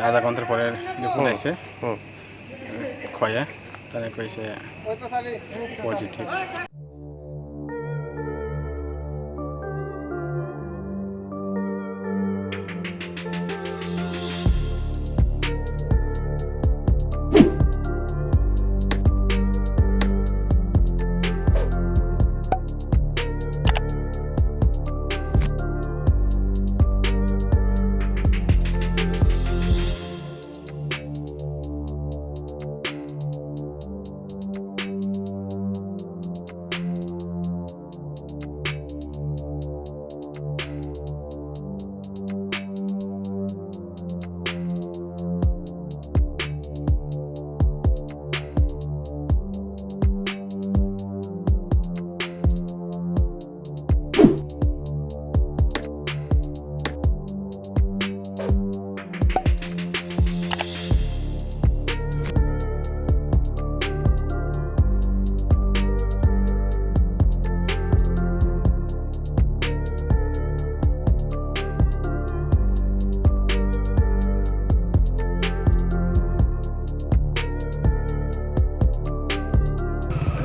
আধা ঘন্টার পরে রিপোর্ট আসছে খয়ে তাহলে কইছে পজিটিভ।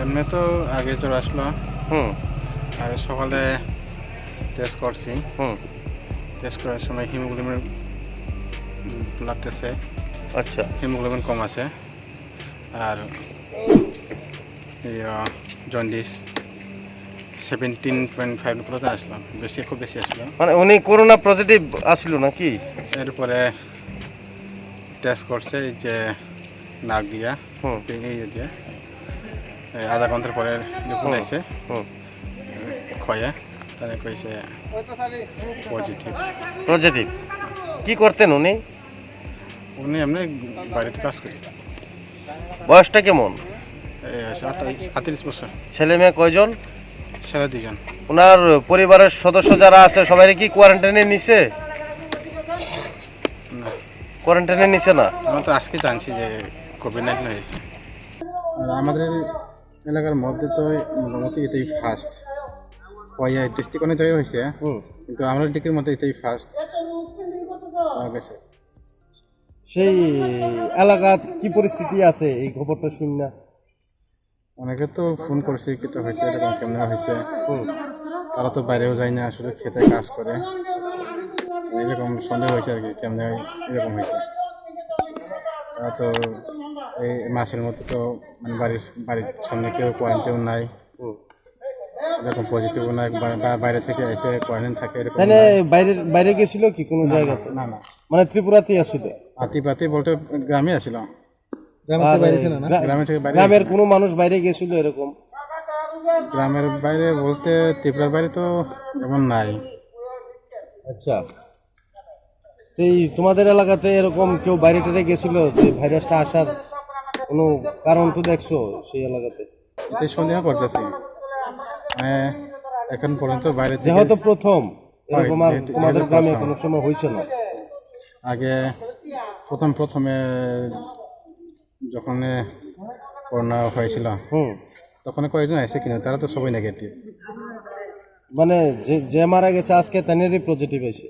এমনি তো আগে জ্বর আসলো, আর সকালে টেস্ট করছি, টেস্ট করার সময় হিমোগ্লোবিন ব্লাড টেস্টে আচ্ছা হিমোগ্লোবিন কম আছে, আর জন্ডিস 17.5 পর্যন্ত আসলো, খুব বেশি আসলো। মানে উনি করোনা পজিটিভ আসলো নাকি? এরপরে টেস্ট করছে এই যে নাক দিয়া, এই যে আধা ঘন্টার পরে রিপোর্ট আসছে খয়ে তাহলে কইছে পজিটিভ। কি করতেন উনি? উনি এমনি বাড়িতে কাজ করি। বয়সটা কেমন? 38 বছর। ছেলে মেয়ে কয়জন? ছেলে 2জন। ওনার পরিবারের সদস্য যারা আছে সবাই কি কোয়ারেন্টাইনে নিছে? না, কোয়ারেন্টাইনে নিছে না। আমরা তো আজকে জানছি যে কোভিড-19 হয়েছে। আর আমাদের এলাকার মধ্যে তো মোটামুটি এটাই ফার্স্ট। কয়া ডিস্ট্রিক্ট অনেক জায়গায় হয়েছে, কিন্তু আমাদের ডিস্ট্রিক্টের মধ্যে এটাই ফার্স্ট গেছে। সেই এলাকার কি পরিস্থিতি আছে এই খবরটা শুননা? অনেকে তো ফোন করছে কিন্তু হয়েছে এরকম কেমন হয়েছে, তারা তো বাইরেও যায় না, শুধু খেতে কাজ করে, এরকম সন্দেহ হয়েছে আর কি কেমন এরকম হয়েছে। তারা তো এই মাসের মধ্যে তো মানে বাড়ির সামনে কেউ কোয়ারেন্টাইন নাই, এরকম পজিটিভও নাই, বাইরে থেকে এসে কোয়ারেন্টাইন থাকে এরকম। মানে বাইরে গেছিল কি কোনো জায়গাতে? না না, মানে ত্রিপুরাতেই আসছিল। আতিপাতি বলতে গ্রামে আসছিল, গ্রামের কোনো মানুষ বাইরে গেছিল এরকম? গ্রামের বাইরে বলতে ত্রিপুরার বাইরে তো এমন নাই। আচ্ছা, এই তোমাদের এলাকাতে এরকম কেউ বাইরে টাইরে গেছিল যে ভাইরাসটা আসার কোনো কারণ তো দেখছো সেই এলাকাতে? এটাই সন্দেহ করতেছি, মানে এখন পর্যন্ত বাইরে থেকে যেহেতু প্রথম এরকম আর তোমাদের গ্রামে কোনো সময় হয়েছে না। আগে প্রথমে যখন করোনা হয়েছিল তখন কয়েকজন আসে, কিন্তু তারা তো সবাই নেগেটিভ। মানে যে মারা গেছে আজকে তানেরই পজিটিভ হয়েছে।